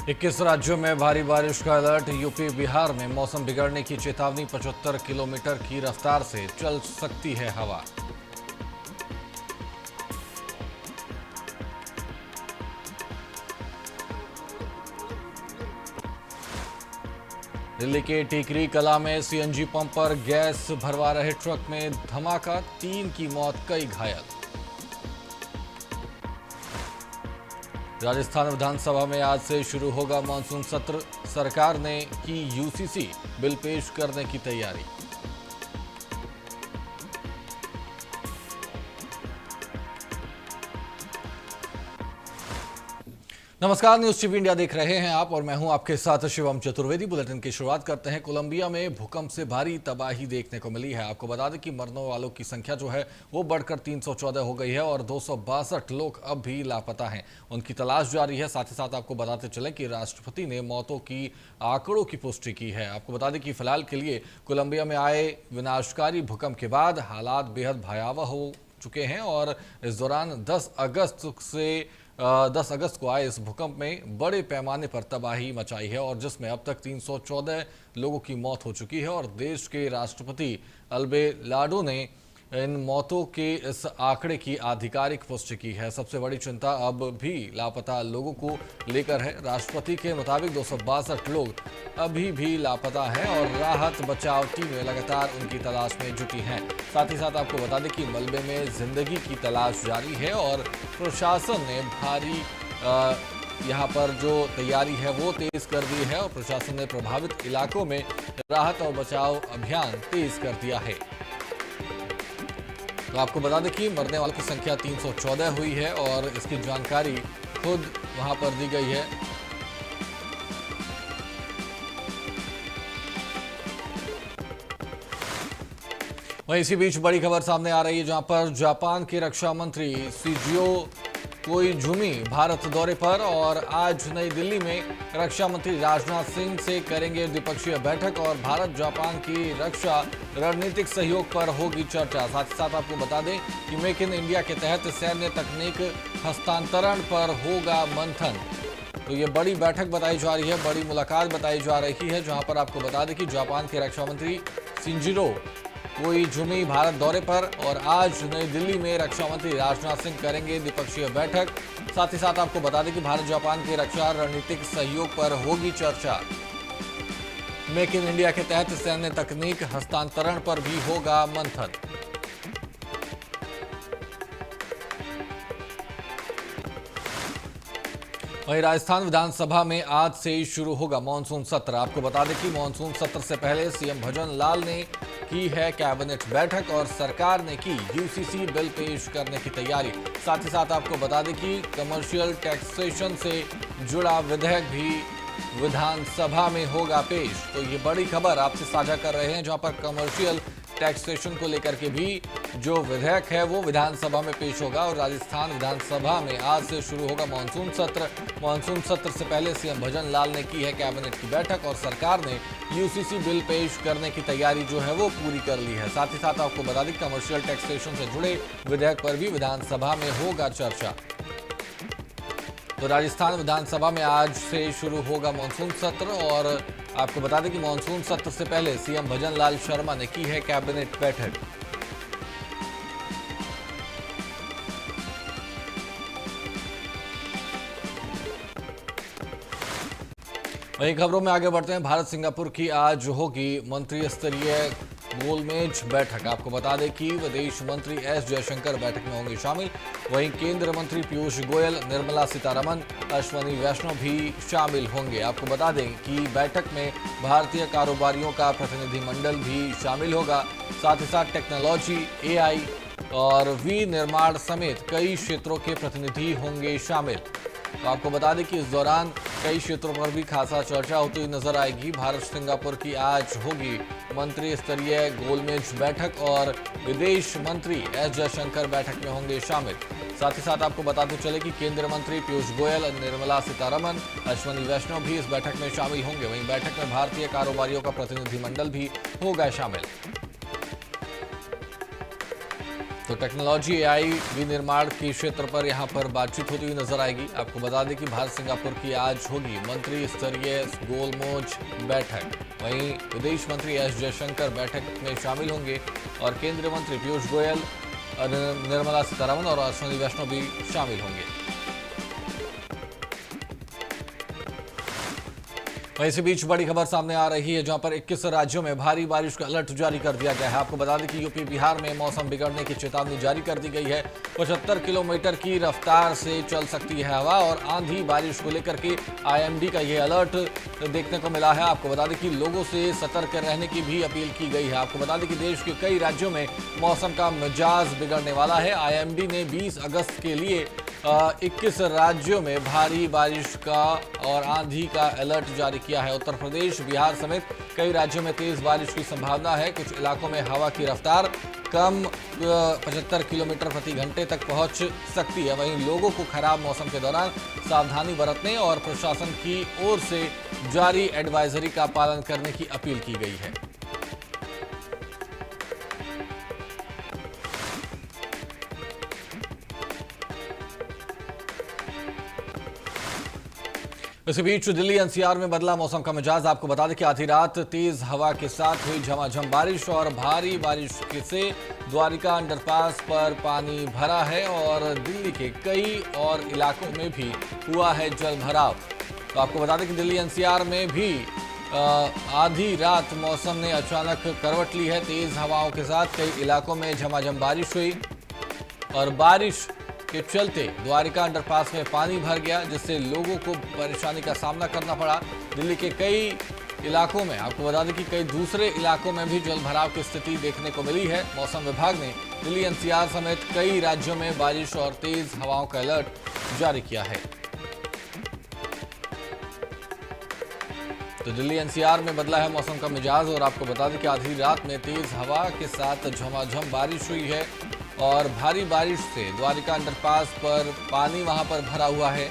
21 राज्यों में भारी बारिश का अलर्ट। यूपी बिहार में मौसम बिगड़ने की चेतावनी। 75 किलोमीटर की रफ्तार से चल सकती है हवा। दिल्ली के टिकरी कला में सीएनजी पंप पर गैस भरवा रहे ट्रक में धमाका, 3 की मौत, कई घायल। राजस्थान विधानसभा में आज से शुरू होगा मानसून सत्र। सरकार ने की यूसीसी बिल पेश करने की तैयारी। नमस्कार, न्यूज टीवी इंडिया देख रहे हैं आप और मैं हूं आपके साथ शिवम चतुर्वेदी। बुलेटिन की शुरुआत करते हैं। कोलंबिया में भूकंप से भारी तबाही देखने को मिली है। आपको बता दें कि मरने वालों की संख्या जो है वो बढ़कर 314 हो गई है और 262 लोग अब भी लापता हैं। उनकी तलाश जारी है। साथ ही साथ आपको बताते चले कि राष्ट्रपति ने मौतों की आंकड़ों की पुष्टि की है। आपको बता दें कि फिलहाल के लिए कोलंबिया में आए विनाशकारी भूकंप के बाद हालात बेहद भयावह हो चुके हैं और इस दौरान 10 अगस्त को आए इस भूकंप में बड़े पैमाने पर तबाही मचाई है और जिसमें अब तक 314 लोगों की मौत हो चुकी है। और देश के राष्ट्रपति अबेलार्डो ने इन मौतों के इस आंकड़े की आधिकारिक पुष्टि की है। सबसे बड़ी चिंता अब भी लापता लोगों को लेकर है। राष्ट्रपति के मुताबिक 262 लोग अभी भी लापता हैं और राहत बचाव टीमें लगातार उनकी तलाश में जुटी हैं। साथ ही साथ आपको बता दें कि मलबे में जिंदगी की तलाश जारी है और प्रशासन ने भारी यहाँ पर जो तैयारी है वो तेज कर दी है और प्रशासन ने प्रभावित इलाकों में राहत और बचाव अभियान तेज कर दिया है। तो आपको बता दें कि मरने वालों की संख्या 314 हुई है और इसकी जानकारी खुद वहां पर दी गई है। वहीं इसी बीच बड़ी खबर सामने आ रही है जहां पर जापान के रक्षा मंत्री शिंजो कोइजुमी भारत दौरे पर और आज नई दिल्ली में रक्षा मंत्री राजनाथ सिंह से करेंगे द्विपक्षीय बैठक और भारत जापान की रक्षा रणनीतिक सहयोग पर होगी चर्चा। साथ ही साथ आपको बता दें कि मेक इन इंडिया के तहत सैन्य तकनीक हस्तांतरण पर होगा मंथन। तो ये बड़ी बैठक बताई जा रही है, बड़ी मुलाकात बताई जा रही है जहां पर आपको बता दें कि जापान के रक्षा मंत्री शिंजिरो कोइजुमी भारत दौरे पर और आज नई दिल्ली में रक्षा मंत्री राजनाथ सिंह करेंगे द्विपक्षीय बैठक। साथ ही साथ आपको बता दें कि भारत जापान के रक्षा रणनीतिक सहयोग पर होगी चर्चा। मेक इन इंडिया के तहत सैन्य तकनीक हस्तांतरण पर भी होगा मंथन। वहीं राजस्थान विधानसभा में आज से शुरू होगा मानसून सत्र। आपको बता दें कि मानसून सत्र से पहले सीएम भजन लाल ने की है कैबिनेट बैठक और सरकार ने की यूसीसी बिल पेश करने की तैयारी। साथ ही साथ आपको बता दें कि कमर्शियल टैक्सेशन से जुड़ा विधेयक भी विधानसभा में होगा पेश। तो ये बड़ी खबर आपसे साझा कर रहे हैं जहां पर कमर्शियल टैक्सेशन को लेकर के भी जो विधेयक है वो विधानसभा में पेश होगा और राजस्थान विधानसभा में आज से शुरू होगा मानसून सत्र। मानसून सत्र से पहले सीएम भजन लाल ने की है कैबिनेट की बैठक और सरकार ने यूसीसी बिल पेश करने की तैयारी जो है वो पूरी कर ली है। साथ ही साथ आपको बता दें कमर्शियल टैक्सेशन से जुड़े विधेयक पर भी विधानसभा में होगा चर्चा। तो राजस्थान विधानसभा में आज से शुरू होगा मानसून सत्र और आपको बता दें कि मानसून सत्र से पहले सीएम भजन लाल शर्मा ने की है कैबिनेट बैठक। वहीं खबरों में आगे बढ़ते हैं। भारत सिंगापुर की आज होगी मंत्री स्तरीय गोलमेज बैठक। आपको बता दें कि विदेश मंत्री एस जयशंकर बैठक में होंगे शामिल। वहीं केंद्रीय मंत्री पीयूष गोयल, निर्मला सीतारमण, अश्विनी वैष्णव भी शामिल होंगे। आपको बता दें कि बैठक में भारतीय कारोबारियों का प्रतिनिधिमंडल भी शामिल होगा। साथ ही साथ टेक्नोलॉजी, एआई और विनिर्माण समेत कई क्षेत्रों के प्रतिनिधि होंगे शामिल। तो आपको बता दें कि इस दौरान कई क्षेत्रों पर भी खासा चर्चा होती हुई नजर आएगी। भारत सिंगापुर की आज होगी मंत्री स्तरीय गोलमेज बैठक और विदेश मंत्री एस जयशंकर बैठक में होंगे शामिल। साथ ही साथ आपको बताते चले कि केंद्रीय मंत्री पीयूष गोयल, निर्मला सीतारमण, अश्विनी वैष्णव भी इस बैठक में शामिल होंगे। वहीं बैठक में भारतीय कारोबारियों का प्रतिनिधिमंडल भी होगा शामिल। तो टेक्नोलॉजी एआई विनिर्माण के क्षेत्र पर यहां पर बातचीत होती हुई नजर आएगी। आपको बता दें कि भारत सिंगापुर की आज होगी मंत्री स्तरीय गोलमेज बैठक। वहीं विदेश मंत्री एस जयशंकर बैठक में शामिल होंगे और केंद्रीय मंत्री पीयूष गोयल, निर्मला सीतारमण और अश्विनी वैष्णव भी शामिल होंगे। वहीं इसी बीच बड़ी खबर सामने आ रही है, जहां पर 21 राज्यों में भारी बारिश का अलर्ट जारी कर दिया गया है। आपको बता दें कि यूपी बिहार में मौसम बिगड़ने की चेतावनी जारी कर दी गई है। 75 किलोमीटर की रफ्तार से चल सकती है हवा और आंधी बारिश को लेकर के आईएमडी का ये अलर्ट देखने को मिला है। आपको बता दें कि लोगों से सतर्क रहने की भी अपील की गई है। आपको बता दें कि देश के कई राज्यों में मौसम का मिजाज बिगड़ने वाला है। आईएमडी ने 20 अगस्त के लिए 21 राज्यों में भारी बारिश का और आंधी का अलर्ट जारी किया है। उत्तर प्रदेश, बिहार समेत कई राज्यों में तेज बारिश की संभावना है। कुछ इलाकों में हवा की रफ्तार कम 75 किलोमीटर प्रति घंटे तक पहुंच सकती है। वहीं लोगों को खराब मौसम के दौरान सावधानी बरतने और प्रशासन की ओर से जारी एडवाइजरी का पालन करने की अपील की गई है। इसी बीच दिल्ली एनसीआर में बदला मौसम का मिजाज। आपको बता दें कि आधी रात तेज हवा के साथ हुई झमाझम बारिश और भारी बारिश से द्वारिका अंडरपास पर पानी भरा है और दिल्ली के कई और इलाकों में भी हुआ है जल भराव। तो आपको बता दें कि दिल्ली एनसीआर में भी आधी रात मौसम ने अचानक करवट ली है। तेज हवाओं के साथ कई इलाकों में झमाझम बारिश हुई और बारिश के चलते द्वारिका अंडरपास में पानी भर गया, जिससे लोगों को परेशानी का सामना करना पड़ा। दिल्ली के कई इलाकों में आपको बता दें कि कई दूसरे इलाकों में भी जल भराव की स्थिति देखने को मिली है। मौसम विभाग ने दिल्ली एनसीआर समेत कई राज्यों में बारिश और तेज हवाओं का अलर्ट जारी किया है। तो दिल्ली एनसीआर में बदला है मौसम का मिजाज और आपको बता दें कि आधी रात में तेज हवा के साथ झमाझम बारिश हुई है और भारी बारिश से द्वारिका अंडरपास पर पानी वहां पर भरा हुआ है।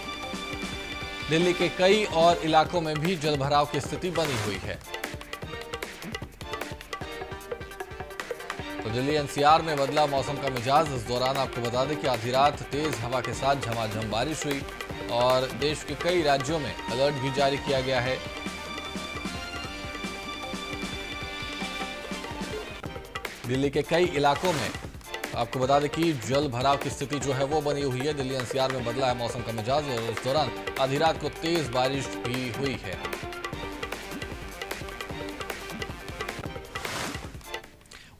दिल्ली के कई और इलाकों में भी जलभराव की स्थिति बनी हुई है। तो दिल्ली एनसीआर में बदला मौसम का मिजाज। इस दौरान आपको बता दें कि आधी रात तेज हवा के साथ झमाझम बारिश हुई और देश के कई राज्यों में अलर्ट भी जारी किया गया है। दिल्ली के कई इलाकों में आपको बता दें कि जल भराव की स्थिति जो है वो बनी हुई है। दिल्ली एनसीआर में बदला है मौसम का मिजाज और इस दौरान आधी रात को तेज बारिश भी हुई है।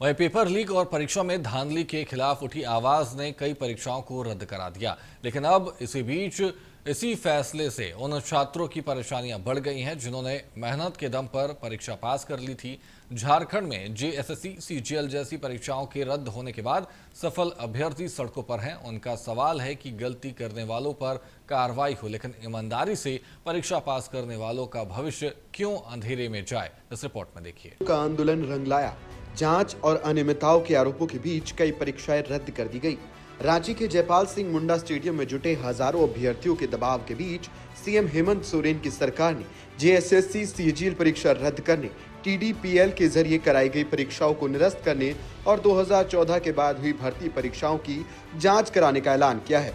वहीं पेपर लीक और परीक्षा में धांधली के खिलाफ उठी आवाज ने कई परीक्षाओं को रद्द करा दिया। लेकिन अब इसी बीच इसी फैसले से उन छात्रों की परेशानियां बढ़ गई हैं जिन्होंने मेहनत के दम पर परीक्षा पास कर ली थी। झारखंड में जेएसएससी, सीजीएल जैसी परीक्षाओं के रद्द होने के बाद सफल अभ्यर्थी सड़कों पर हैं। उनका सवाल है कि गलती करने वालों पर कार्रवाई हो, लेकिन ईमानदारी से परीक्षा पास करने वालों का भविष्य क्यों अंधेरे में जाए। इस रिपोर्ट में देखिए। का आंदोलन रंग लाया। जांच और अनियमितताओं के आरोपों के बीच कई परीक्षाएं रद्द कर दी गई। रांची के जयपाल सिंह मुंडा स्टेडियम में जुटे हजारों अभ्यर्थियों के दबाव के बीच सीएम हेमंत सोरेन की सरकार ने जेएसएससी, सीजीएल परीक्षा रद्द करने, टीडीपीएल के जरिए कराई गई परीक्षाओं को निरस्त करने और 2014 के बाद हुई भर्ती परीक्षाओं की जांच कराने का ऐलान किया है।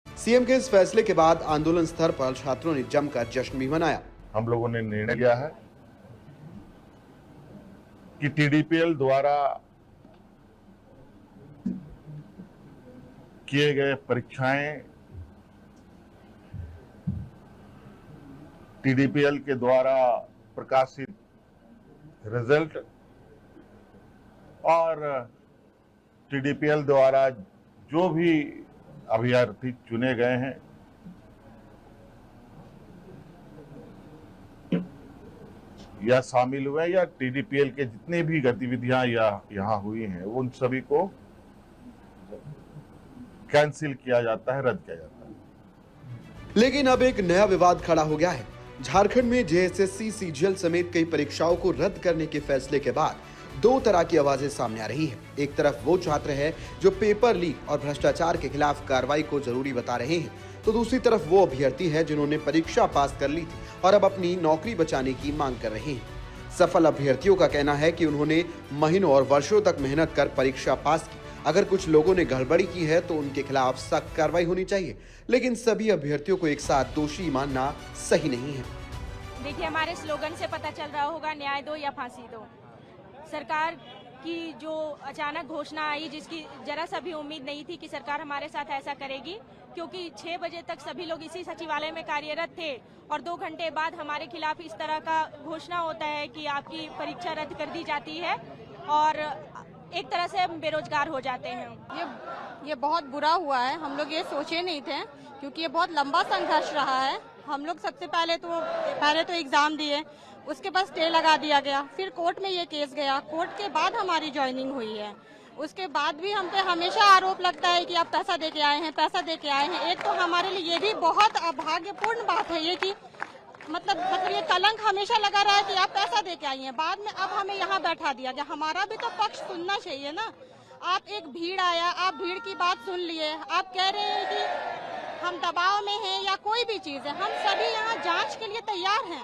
सीएम के इस फैसले के बाद आंदोलन स्तर पर छात्रों ने जमकर जश्न भी मनाया। हम लोगों ने निर्णय लिया है कि टीडीपीएल द्वारा किए गए परीक्षाएं टीडीपीएल के द्वारा प्रकाशित रिजल्ट और टीडीपीएल द्वारा जो भी अभ्यर्थी चुने गए हैं या शामिल हुए या टीडीपीएल के जितनी भी गतिविधियां यहाँ हुई हैं उन सभी को कैंसिल किया जाता है, रद्द किया जाता है। लेकिन अब एक नया विवाद खड़ा हो गया है। झारखंड में जेएसएससी, सीजीएल समेत कई परीक्षाओं को रद्द करने के फैसले के बाद दो तरह की आवाजें सामने आ रही है। एक तरफ वो छात्र हैं जो पेपर लीक और भ्रष्टाचार के खिलाफ कार्रवाई को जरूरी बता रहे हैं, तो दूसरी तरफ वो अभ्यर्थी है जिन्होंने परीक्षा पास कर ली थी और अब अपनी नौकरी बचाने की मांग कर रहे हैं। सफल अभ्यर्थियों का कहना है कि उन्होंने महीनों और वर्षों तक मेहनत कर परीक्षा पास की, अगर कुछ लोगों ने गड़बड़ी की है तो उनके खिलाफ सख्त कार्रवाई होनी चाहिए, लेकिन सभी अभ्यर्थियों को एक साथ दोषी मानना सही नहीं है। देखिए, हमारे स्लोगन से पता चल रहा होगा, न्याय दो या फांसी दो। सरकार की जो अचानक घोषणा आई, जिसकी जरा सा भी उम्मीद नहीं थी कि सरकार हमारे साथ ऐसा करेगी, क्योंकि 6 बजे तक सभी लोग इसी सचिवालय में कार्यरत थे और 2 घंटे बाद हमारे खिलाफ इस तरह का घोषणा होता है कि आपकी परीक्षा रद्द कर दी जाती है और एक तरह से हम बेरोजगार हो जाते हैं। ये बहुत बुरा हुआ है। हम लोग ये सोचे नहीं थे, क्योंकि ये बहुत लंबा संघर्ष रहा है। हम लोग सबसे पहले तो एग्जाम दिए, उसके बाद स्टे लगा दिया गया, फिर कोर्ट में ये केस गया, कोर्ट के बाद हमारी ज्वाइनिंग हुई है। उसके बाद भी हम पे हमेशा आरोप लगता है कि आप पैसा दे के आए हैं, पैसा दे के आए हैं। एक तो हमारे लिए ये भी बहुत अभाग्यपूर्ण बात है ये कि मतलब ये कलंक हमेशा लगा रहा है कि आप पैसा दे के आई हैं, बाद में अब हमें यहाँ बैठा दिया गया। हमारा भी तो पक्ष सुनना चाहिए ना। आप एक भीड़ आया, आप भीड़ की बात सुन लिए, आप कह रहे हैं कि हम दबाव में हैं या कोई भी चीज है। हम सभी यहाँ जांच के लिए तैयार हैं,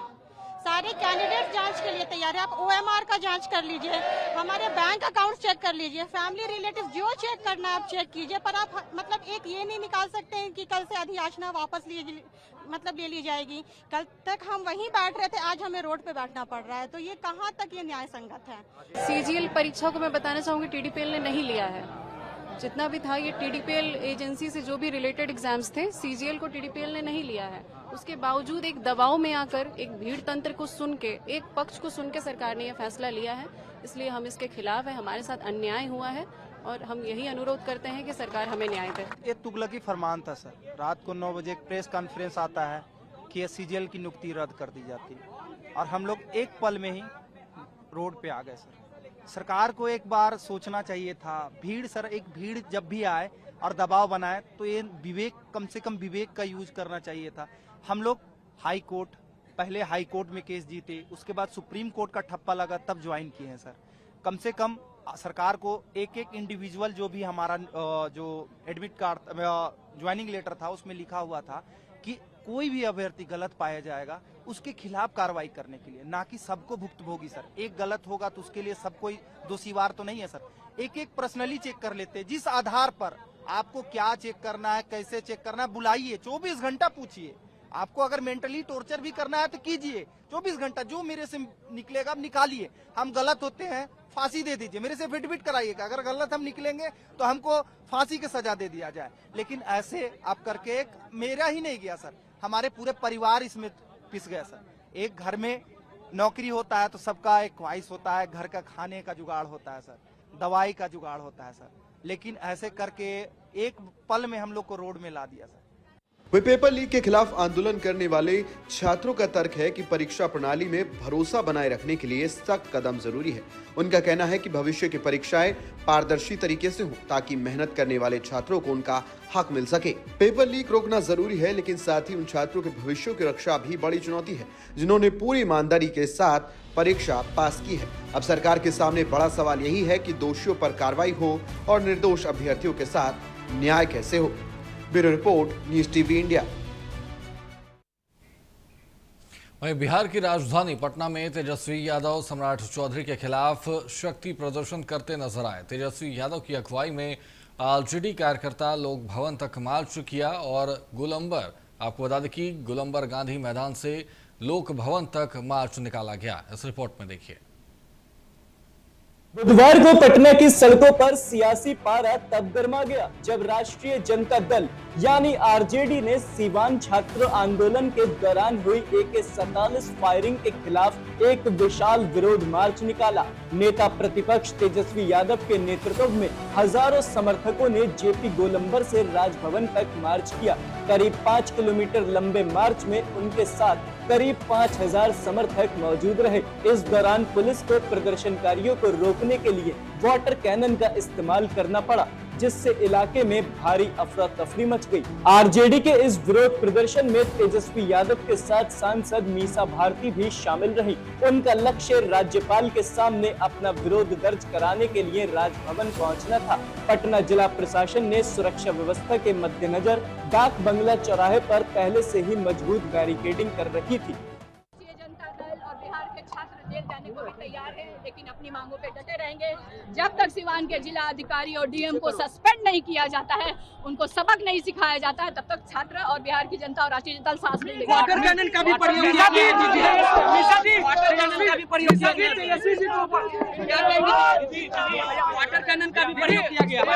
सारे कैंडिडेट जांच के लिए तैयार है। आप OMR का जांच कर लीजिए, हमारे बैंक अकाउंट चेक कर लीजिए, फैमिली रिलेटिव जो चेक करना है आप चेक कीजिए, पर आप मतलब एक ये नहीं निकाल सकते हैं कि कल से अधियाचना वापस ले ली जाएगी। कल तक हम वहीं बैठ रहे थे, आज हमें रोड पे बैठना पड़ रहा है, तो ये कहाँ तक ये न्याय संगत है। CGL परीक्षा को मैं बताना चाहूंगी TDPL ने नहीं लिया है। जितना भी था ये TDPL एजेंसी से जो भी रिलेटेड एग्जाम्स थे, CGL को TDPL ने नहीं लिया है। उसके बावजूद एक दबाव में आकर एक भीड़ तंत्र को सुन के, एक पक्ष को सुन के सरकार ने यह फैसला लिया है, इसलिए हम इसके खिलाफ है। हमारे साथ अन्याय हुआ है और हम यही अनुरोध करते हैं कि सरकार हमें न्याय दे। ये तुगलकी फरमान था सर। रात को 9 बजे एक प्रेस कॉन्फ्रेंस आता है कि CGL की नियुक्ति रद्द कर दी जाती है और हम लोग एक पल में ही रोड पे आ गए सर। सरकार को एक बार सोचना चाहिए था। एक भीड़ जब भी आए और दबाव बनाए तो ये कम से कम विवेक का यूज करना चाहिए था। हम लोग पहले हाई कोर्ट में केस जीते, उसके बाद सुप्रीम कोर्ट का ठप्पा लगा, तब ज्वाइन किए हैं सर। कम से कम सरकार को एक इंडिविजुअल जो भी हमारा जो एडमिट कार्ड ज्वाइनिंग लेटर था उसमें लिखा हुआ था कि कोई भी अभ्यर्थी गलत पाया जाएगा उसके खिलाफ कार्रवाई करने के लिए, ना कि सबको भुक्तभोगी सर। एक गलत होगा तो उसके लिए सब कोई दोषीवार तो नहीं है सर। एक पर्सनली चेक कर लेते, जिस आधार पर आपको क्या चेक करना है, कैसे चेक करना है, बुलाइए, 24 घंटा पूछिए। आपको अगर मेंटली टॉर्चर भी करना है तो कीजिए, 24 घंटा जो मेरे से निकलेगा आप निकालिए। हम गलत होते हैं, फांसी दे दीजिए, मेरे से एफिडेविट कराइएगा। अगर गलत हम निकलेंगे तो हमको फांसी की सजा दे दिया जाए। लेकिन ऐसे आप करके मेरा ही नहीं गया सर, हमारे पूरे परिवार इसमें पिस गया सर। एक घर में नौकरी होता है तो सबका एक ख्वाहिश होता है, घर का खाने का जुगाड़ होता है सर, दवाई का जुगाड़ होता है सर। लेकिन ऐसे करके एक पल में हम लोग को रोड में ला दिया सर। वे पेपर लीक के खिलाफ आंदोलन करने वाले छात्रों का तर्क है कि परीक्षा प्रणाली में भरोसा बनाए रखने के लिए सख्त कदम जरूरी है। उनका कहना है कि भविष्य की परीक्षाएं पारदर्शी तरीके से हों ताकि मेहनत करने वाले छात्रों को उनका हक मिल सके। पेपर लीक रोकना जरूरी है, लेकिन साथ ही उन छात्रों के भविष्य की रक्षा भी बड़ी चुनौती है जिन्होंने पूरी ईमानदारी के साथ परीक्षा पास की है। अब सरकार के सामने बड़ा सवाल यही है कि दोषियों पर कार्रवाई हो और निर्दोष अभ्यर्थियों के साथ न्याय कैसे हो। Bureau report, news TV India. वहीं बिहार की राजधानी पटना में तेजस्वी यादव सम्राट चौधरी के खिलाफ शक्ति प्रदर्शन करते नजर आए। तेजस्वी यादव की अगुवाई में आरजेडी कार्यकर्ता लोक भवन तक मार्च किया और गोलंबर, आपको बता दें कि गोलंबर गांधी मैदान से लोक भवन तक मार्च निकाला गया। इस रिपोर्ट में देखिए। बुधवार को पटना की सड़कों पर सियासी पारा तब गर्मा गया जब राष्ट्रीय जनता दल यानी आरजेडी ने सीवान छात्र आंदोलन के दौरान हुई AK-47 फायरिंग के खिलाफ एक विशाल विरोध मार्च निकाला। नेता प्रतिपक्ष तेजस्वी यादव के नेतृत्व में हजारों समर्थकों ने जेपी गोलंबर से राजभवन तक मार्च किया। करीब 5 किलोमीटर लंबे मार्च में उनके साथ करीब 5000 समर्थक मौजूद रहे। इस दौरान पुलिस को प्रदर्शनकारियों को रोकने के लिए वाटर कैनन का इस्तेमाल करना पड़ा, जिससे इलाके में भारी अफरा तफरी मच गई। आरजेडी के इस विरोध प्रदर्शन में तेजस्वी यादव के साथ सांसद मीसा भारती भी शामिल रही। उनका लक्ष्य राज्यपाल के सामने अपना विरोध दर्ज कराने के लिए राजभवन पहुंचना था। पटना जिला प्रशासन ने सुरक्षा व्यवस्था के मद्देनजर डाक बंगला चौराहे पर पहले से ही मजबूत बैरिकेडिंग कर रखी थी। जनता दल और बिहार के छात्र जेल जाने को भी तैयार है, लेकिन अपनी मांगों पे डटे रहेंगे। जब तक सिवान के जिला अधिकारी और डीएम को सस्पेंड नहीं किया जाता है, उनको सबक नहीं सिखाया जाता है, तब तक छात्र और बिहार की जनता और राष्ट्रीय जनता सांस नहीं लेगी। वाटर कैनन का भी प्रयोग किया गया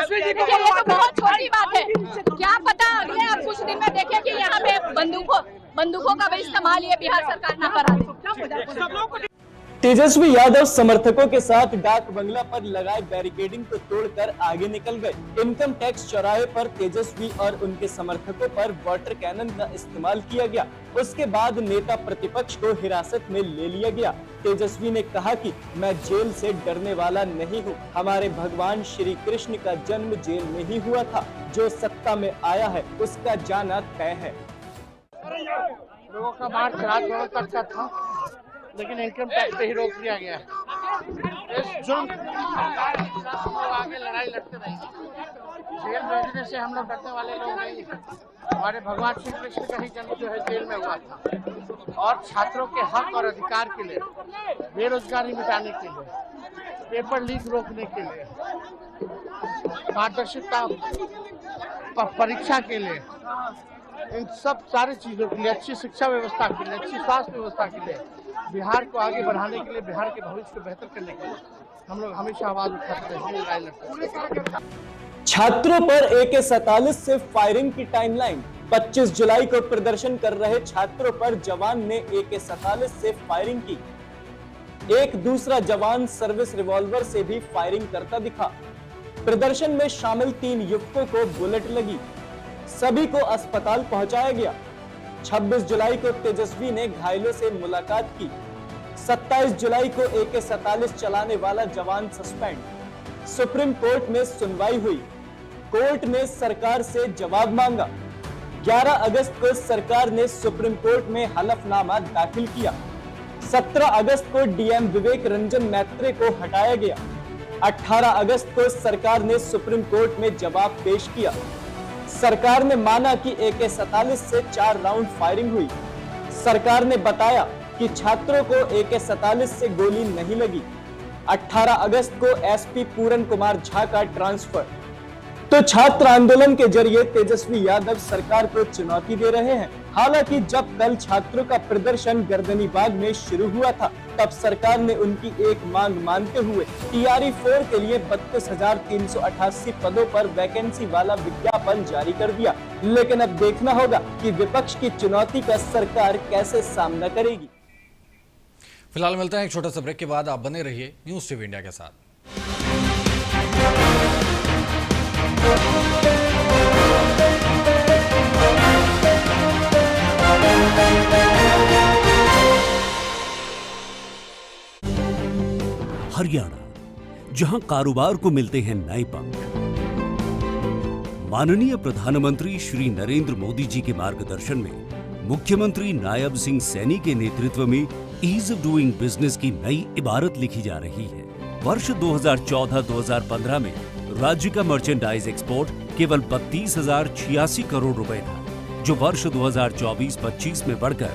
ये तो बहुत छोटी बात है। क्या पता अगले आप कुछ दिन में देखें कि यहाँ पे बंदूकों का भी इस्तेमाल ये बिहार सरकार न करा दे। तेजस्वी यादव समर्थकों के साथ डाक बंगला पर लगाए बैरिकेडिंग को तोड़कर आगे निकल गए। इनकम टैक्स चौराहे पर तेजस्वी और उनके समर्थकों पर वाटर कैनन का इस्तेमाल किया गया। उसके बाद नेता प्रतिपक्ष को हिरासत में ले लिया गया। तेजस्वी ने कहा कि मैं जेल से डरने वाला नहीं हूँ। हमारे भगवान श्री कृष्ण का जन्म जेल में ही हुआ था। जो सत्ता में आया है उसका जाना तय है। लोगों का मार्च रात तक का था, लेकिन इनकम टैक्स पे ही रोक दिया गया। इस जुर्म लोग आगे लड़ाई लड़ते रहेंगे। जेल भेजने से हम लोग डरने वाले लोग नहीं हैं। हमारे भगवान श्री कृष्ण का ही जन्म जो है जेल में हुआ था, और छात्रों के हक और अधिकार के लिए, बेरोजगारी मिटाने के लिए, पेपर लीक रोकने के लिए, पारदर्शिता परीक्षा के लिए, इन सब सारी चीजों के लिए, अच्छी शिक्षा व्यवस्था के लिए, अच्छी स्वास्थ्य व्यवस्था के लिए, बिहार को आगे बढ़ाने के लिए, बिहार के भविष्य को बेहतर करने के लिए हम लोग हमेशा आवाज उठाते हैं, लड़ाई लड़ते हैं। छात्रों पर AK-47 से फायरिंग की टाइमलाइन। 25 जुलाई को प्रदर्शन कर रहे छात्रों पर जवान ने AK-47 से फायरिंग की। एक दूसरा जवान सर्विस रिवॉल्वर से भी फायरिंग करता दिखा। प्रदर्शन में शामिल 3 युवकों को बुलेट लगी। सभी को अस्पताल पहुंचाया गया। 26 जुलाई को तेजस्वी ने घायलों से मुलाकात की। 27 जुलाई को AK-47 चलाने वाला जवान सस्पेंड। सुप्रीम कोर्ट में सुनवाई हुई। कोर्ट ने सरकार से जवाब मांगा। 11 अगस्त को सरकार ने सुप्रीम कोर्ट में हलफनामा दाखिल किया। 17 अगस्त को डीएम विवेक रंजन मैत्रे को हटाया गया। 18 अगस्त को सरकार ने सुप्रीम कोर्ट में जवाब पेश किया। सरकार ने माना कि AK-47 से 4 राउंड फायरिंग हुई। सरकार ने बताया कि छात्रों को AK-47 से गोली नहीं लगी। 18 अगस्त को एसपी पूरन कुमार झा का ट्रांसफर। तो छात्र आंदोलन के जरिए तेजस्वी यादव सरकार को चुनौती दे रहे हैं। हालांकि जब कल छात्रों का प्रदर्शन गर्दनी बाग में शुरू हुआ था, तब सरकार ने उनकी एक मांग मानते हुए TRE-4 के लिए 32,388 पदों पर वैकेंसी वाला विज्ञापन जारी कर दिया। लेकिन अब देखना होगा कि विपक्ष की चुनौती का सरकार कैसे सामना करेगी। फिलहाल मिलते हैं एक छोटे से ब्रेक के बाद। आप बने रहिए न्यूज़ टीवी इंडिया के साथ। हरियाणा, जहां कारोबार को मिलते हैं नए पंख। माननीय प्रधानमंत्री श्री नरेंद्र मोदी जी के मार्गदर्शन में मुख्यमंत्री नायब सिंह सैनी के नेतृत्व में ईज ऑफ डूइंग बिजनेस की नई इबारत लिखी जा रही है। वर्ष 2014-2015 में राज्य का मर्चेंडाइज एक्सपोर्ट केवल 32,086 करोड़ रुपए था, जो वर्ष 2024-25 में बढ़कर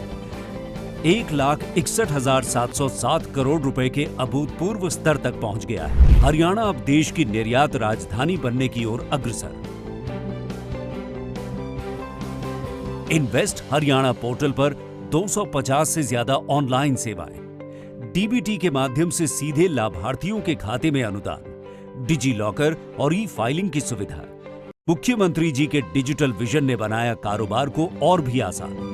1,61,707 करोड़ रुपए के अभूतपूर्व स्तर तक पहुंच गया है। हरियाणा अब देश की निर्यात राजधानी बनने की ओर अग्रसर। इन्वेस्ट हरियाणा पोर्टल पर 250 से ज्यादा ऑनलाइन सेवाएं, डीबीटी के माध्यम से सीधे लाभार्थियों के खाते में अनुदान, डिजी लॉकर और ई फाइलिंग की सुविधा। मुख्यमंत्री जी के डिजिटल विजन ने बनाया कारोबार को और भी आसान।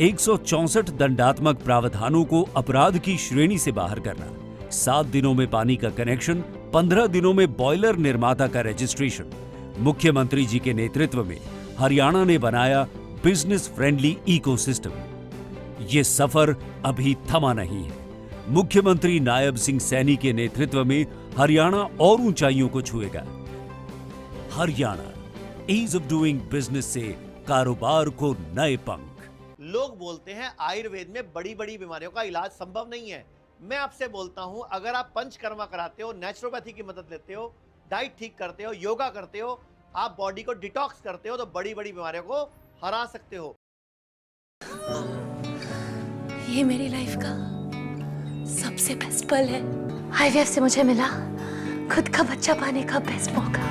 164 दंडात्मक प्रावधानों को अपराध की श्रेणी से बाहर करना, 7 दिनों में पानी का कनेक्शन, 15 दिनों में बॉयलर निर्माता का रजिस्ट्रेशन। मुख्यमंत्री जी के नेतृत्व में हरियाणा ने बनाया बिजनेस फ्रेंडली इकोसिस्टम। ये सफर अभी थमा नहीं है। मुख्यमंत्री नायब सिंह सैनी के नेतृत्व में हरियाणा और ऊंचाइयों को छुएगा। Haryana, ease of doing business से कारोबार को नए पंख। लोग बोलते हैं आयुर्वेद में बड़ी बड़ी बीमारियों का इलाज संभव नहीं है। मैं आपसे बोलता हूं, अगर आप पंचकर्मा कराते हो, नेचुरोपैथी की मदद लेते हो, डाइट ठीक करते हो, योगा करते हो, आप बॉडी को डिटॉक्स करते हो, तो बड़ी बड़ी बीमारियों को हरा सकते हो। ये मेरी लाइफ का सबसे बेस्ट पल है। आईवीएफ से मुझे मिला खुद का बच्चा पाने का बेस्ट मौका।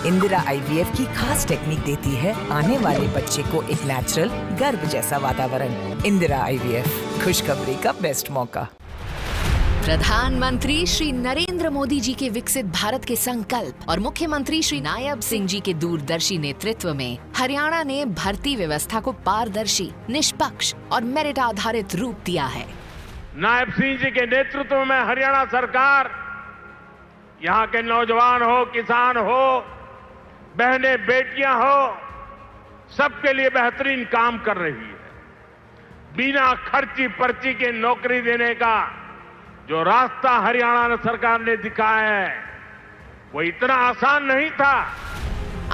इंदिरा आईवीएफ की खास टेक्निक देती है आने वाले बच्चे को एक नेचुरल गर्भ जैसा वातावरण। इंदिरा आईवीएफ, खुशखबरी का बेस्ट मौका। प्रधानमंत्री श्री नरेंद्र मोदी जी के विकसित भारत के संकल्प और मुख्यमंत्री श्री नायब सिंह जी के दूरदर्शी नेतृत्व में हरियाणा ने भर्ती व्यवस्था को पारदर्शी, निष्पक्ष और मेरिट आधारित रूप दिया है। नायब सिंह जी के नेतृत्व में हरियाणा सरकार यहाँ के नौजवान हो, किसान हो, बहनें बेटियां हो, सबके लिए बेहतरीन काम कर रही है। बिना खर्ची पर्ची के नौकरी देने का जो रास्ता हरियाणा सरकार ने दिखाया है वो इतना आसान नहीं था।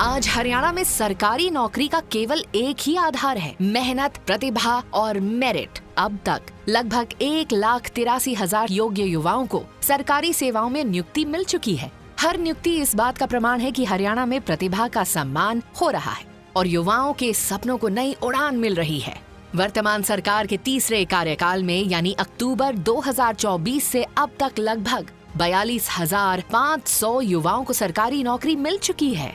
आज हरियाणा में सरकारी नौकरी का केवल एक ही आधार है, मेहनत, प्रतिभा और मेरिट। अब तक लगभग 1,83,000 योग्य युवाओं को सरकारी सेवाओं में नियुक्ति मिल चुकी है। हर नियुक्ति इस बात का प्रमाण है कि हरियाणा में प्रतिभा का सम्मान हो रहा है और युवाओं के सपनों को नई उड़ान मिल रही है। वर्तमान सरकार के तीसरे कार्यकाल में यानी अक्टूबर 2024 से अब तक लगभग 42,500 युवाओं को सरकारी नौकरी मिल चुकी है।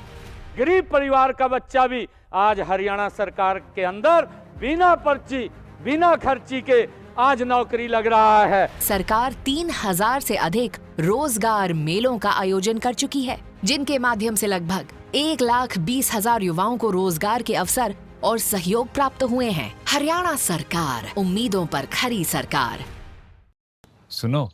गरीब परिवार का बच्चा भी आज हरियाणा सरकार के अंदर बिना पर्ची, बिना खर्ची के आज नौकरी लग रहा है। सरकार 3,000 से अधिक रोजगार मेलों का आयोजन कर चुकी है, जिनके माध्यम से लगभग 1,20,000 युवाओं को रोजगार के अवसर और सहयोग प्राप्त हुए हैं। हरियाणा सरकार, उम्मीदों पर खरी सरकार। सुनो,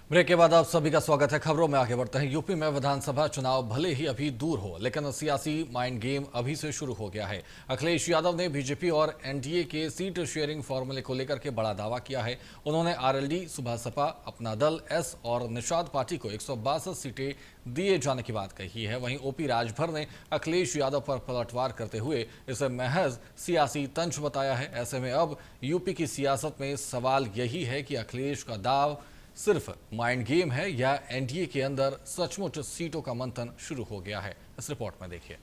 ब्रेक के बाद आप सभी का स्वागत है। खबरों में आगे बढ़ते हैं। यूपी में विधानसभा चुनाव भले ही अभी दूर हो, लेकिन सियासी माइंड गेम अभी से शुरू हो गया है। अखिलेश यादव ने बीजेपी और एनडीए के सीट शेयरिंग फॉर्मूले को लेकर के बड़ा दावा किया है। उन्होंने आरएलडी, सुभाष सपा, अपना दल एस और निषाद पार्टी को 162 सीटें दिए जाने की बात कही है। वहीं ओपी राजभर ने अखिलेश यादव पर पलटवार करते हुए इसे महज सियासी तंज बताया है। ऐसे में अब यूपी की सियासत में सवाल यही है कि अखिलेश का दाव सिर्फ माइंड गेम है या एनडीए के अंदर सचमुच सीटों का मंथन शुरू हो गया है। इस रिपोर्ट में देखिए।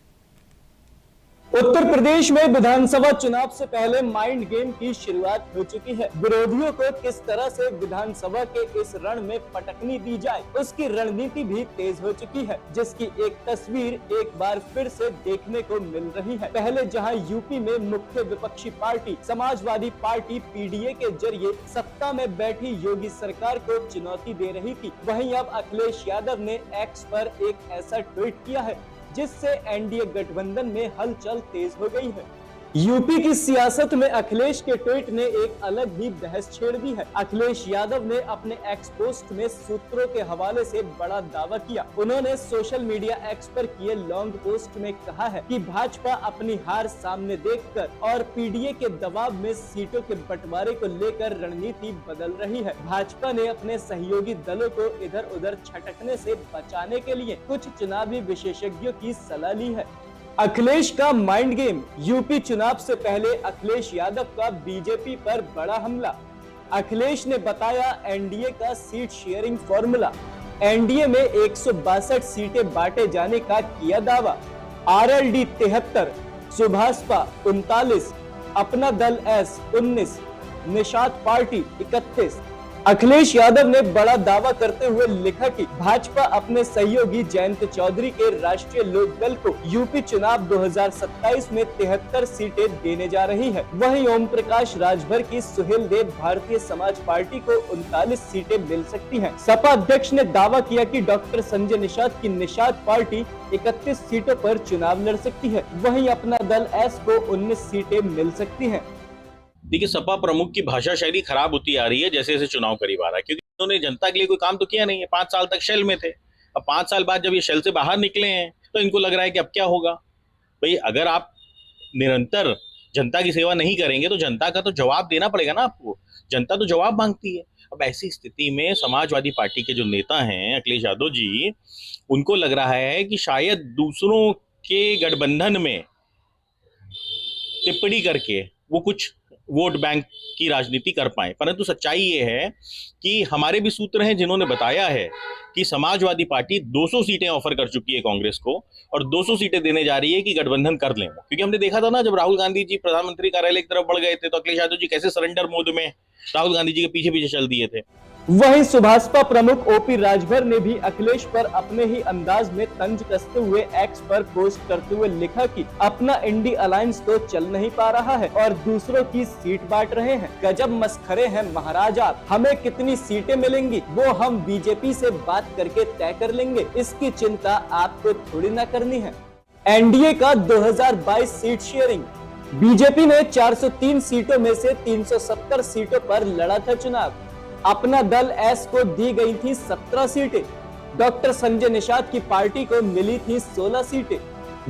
उत्तर प्रदेश में विधानसभा चुनाव से पहले माइंड गेम की शुरुआत हो चुकी है। विरोधियों को किस तरह से विधानसभा के इस रण में पटकनी दी जाए, उसकी रणनीति भी तेज हो चुकी है, जिसकी एक तस्वीर एक बार फिर से देखने को मिल रही है। पहले जहां यूपी में मुख्य विपक्षी पार्टी समाजवादी पार्टी पीडीए के जरिए सत्ता में बैठी योगी सरकार को चुनौती दे रही थी, वहीं अब अखिलेश यादव ने एक्स पर एक ऐसा ट्वीट किया है जिससे एनडीए गठबंधन में हलचल तेज हो गई है। यूपी की सियासत में अखिलेश के ट्वीट ने एक अलग ही बहस छेड़ दी है। अखिलेश यादव ने अपने एक्स पोस्ट में सूत्रों के हवाले से बड़ा दावा किया। उन्होंने सोशल मीडिया एक्स पर किए लॉन्ग पोस्ट में कहा है कि भाजपा अपनी हार सामने देखकर और पीडीए के दबाव में सीटों के बंटवारे को लेकर रणनीति बदल रही है। भाजपा ने अपने सहयोगी दलों को इधर उधर छटकने से बचाने के लिए कुछ चुनावी विशेषज्ञों की सलाह ली है। अखिलेश का माइंड गेम। यूपी चुनाव से पहले अखिलेश यादव का बीजेपी पर बड़ा हमला। अखिलेश ने बताया एनडीए का सीट शेयरिंग फॉर्मूला। एनडीए में 162 सीटें बांटे जाने का किया दावा। आरएलडी 73, सुभाषपा 39, अपना दल एस 19, निषाद पार्टी 31। अखिलेश यादव ने बड़ा दावा करते हुए लिखा कि भाजपा अपने सहयोगी जयंत चौधरी के राष्ट्रीय लोकदल को यूपी चुनाव 2027 में 73 सीटें देने जा रही है। वहीं ओम प्रकाश राजभर की सुहेल देव भारतीय समाज पार्टी को 39 सीटें मिल सकती हैं। सपा अध्यक्ष ने दावा किया कि डॉक्टर संजय निषाद की निषाद पार्टी 31 सीटों पर चुनाव लड़ सकती है। वहीं अपना दल एस को 19 सीटें मिल सकती है। देखिए, सपा प्रमुख की भाषा शैली खराब होती आ रही है जैसे जैसे चुनाव करीब आ रहा है, क्योंकि उन्होंने जनता के लिए कोई काम तो किया नहीं है। 5 साल तक शेल में थे। अब 5 साल बाद जब ये शेल से बाहर निकले हैं तो इनको लग रहा है कि अब क्या होगा। भाई, अगर आप निरंतर जनता की सेवा नहीं करेंगे तो जनता का तो जवाब देना पड़ेगा ना आपको। जनता तो जवाब मांगती है। अब ऐसी स्थिति में समाजवादी पार्टी के जो नेता हैं अखिलेश यादव जी, उनको लग रहा है कि शायद दूसरों के गठबंधन में टिप्पणी करके वो कुछ वोट बैंक की राजनीति कर पाए। परंतु सच्चाई ये है कि हमारे भी सूत्र हैं जिन्होंने बताया है कि समाजवादी पार्टी 200 सीटें ऑफर कर चुकी है कांग्रेस को और 200 सीटें देने जा रही है कि गठबंधन कर लें। क्योंकि हमने देखा था ना, जब राहुल गांधी जी प्रधानमंत्री कार्यालय की तरफ बढ़ गए थे तो अखिलेश यादव जी कैसे सरेंडर मोड में राहुल गांधी जी के पीछे पीछे चल दिए थे। वहीं सुभाषपा प्रमुख ओपी राजभर ने भी अखिलेश पर अपने ही अंदाज में तंज कसते हुए एक्स पर पोस्ट करते हुए लिखा कि अपना इंडी अलायंस तो चल नहीं पा रहा है और दूसरों की सीट बांट रहे हैं। गजब मस्खरे हैं महाराज आप, हमें कितनी सीटें मिलेंगी वो हम बीजेपी से बात करके तय कर लेंगे, इसकी चिंता आपको थोड़ी ना करनी है। एनडीए का 2022 सीट शेयरिंग। बीजेपी ने 403 सीटों में से 370 सीटों पर लड़ा था चुनाव। अपना दल एस को दी गई थी 17 सीटें। डॉक्टर संजय निषाद की पार्टी को मिली थी 16 सीटें।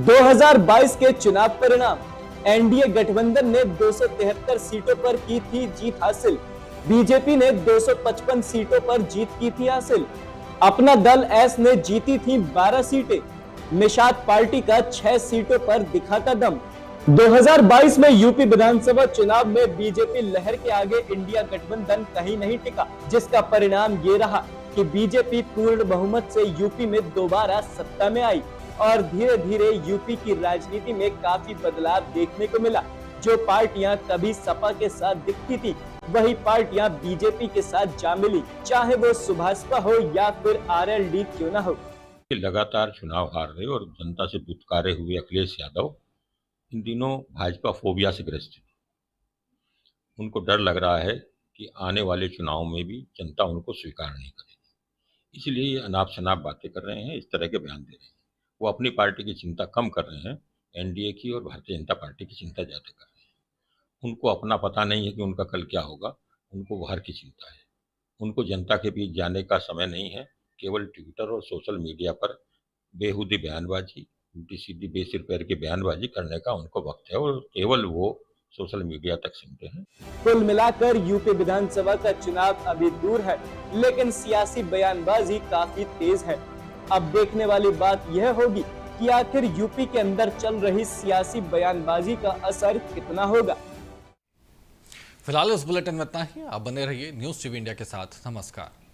2022 के चुनाव परिणाम। एनडीए गठबंधन ने 273 सीटों पर की थी जीत हासिल। बीजेपी ने 255 सीटों पर जीत की थी हासिल। अपना दल एस ने जीती थी 12 सीटें। निषाद पार्टी का 6 सीटों पर दिखा था दम। 2022 में यूपी विधानसभा चुनाव में बीजेपी लहर के आगे इंडिया गठबंधन कहीं नहीं टिका, जिसका परिणाम ये रहा कि बीजेपी पूर्ण बहुमत से यूपी में दोबारा सत्ता में आई और धीरे धीरे यूपी की राजनीति में काफी बदलाव देखने को मिला। जो पार्टियां कभी सपा के साथ दिखती थी वही पार्टियां बीजेपी के साथ जा मिली, चाहे वो सुभाषपा हो या फिर आरएलडी क्यों ना हो। लगातार चुनाव हार रहे और जनता से दुत्कारे हुए अखिलेश यादव इन दिनों भाजपा फोबिया से ग्रस्त है। उनको डर लग रहा है कि आने वाले चुनाव में भी जनता उनको स्वीकार नहीं करेगी, इसलिए ये अनाप शनाप बातें कर रहे हैं, इस तरह के बयान दे रहे हैं। वो अपनी पार्टी की चिंता कम कर रहे हैं, एनडीए की और भारतीय जनता पार्टी की चिंता ज़्यादा कर रहे हैं। उनको अपना पता नहीं है कि उनका कल क्या होगा, उनको बाहर की चिंता है। उनको जनता के बीच जाने का समय नहीं है। केवल ट्विटर और सोशल मीडिया पर बेहूदी बयानबाजी, उल्टी सीधी बेसिर पैर की बयानबाजी करने का उनको वक्त है और केवल वो सोशल मीडिया तक सीमित हैं। कुल मिलाकर यूपी विधानसभा का चुनाव अभी दूर है, लेकिन सियासी बयानबाजी काफी तेज है। अब देखने वाली बात यह होगी कि आखिर यूपी के अंदर चल रही सियासी बयानबाजी का असर कितना होगा। फिलहाल इस बुलेटिन में इतना ही। आप बने रहिए न्यूज़ टीवी इंडिया के साथ। नमस्कार।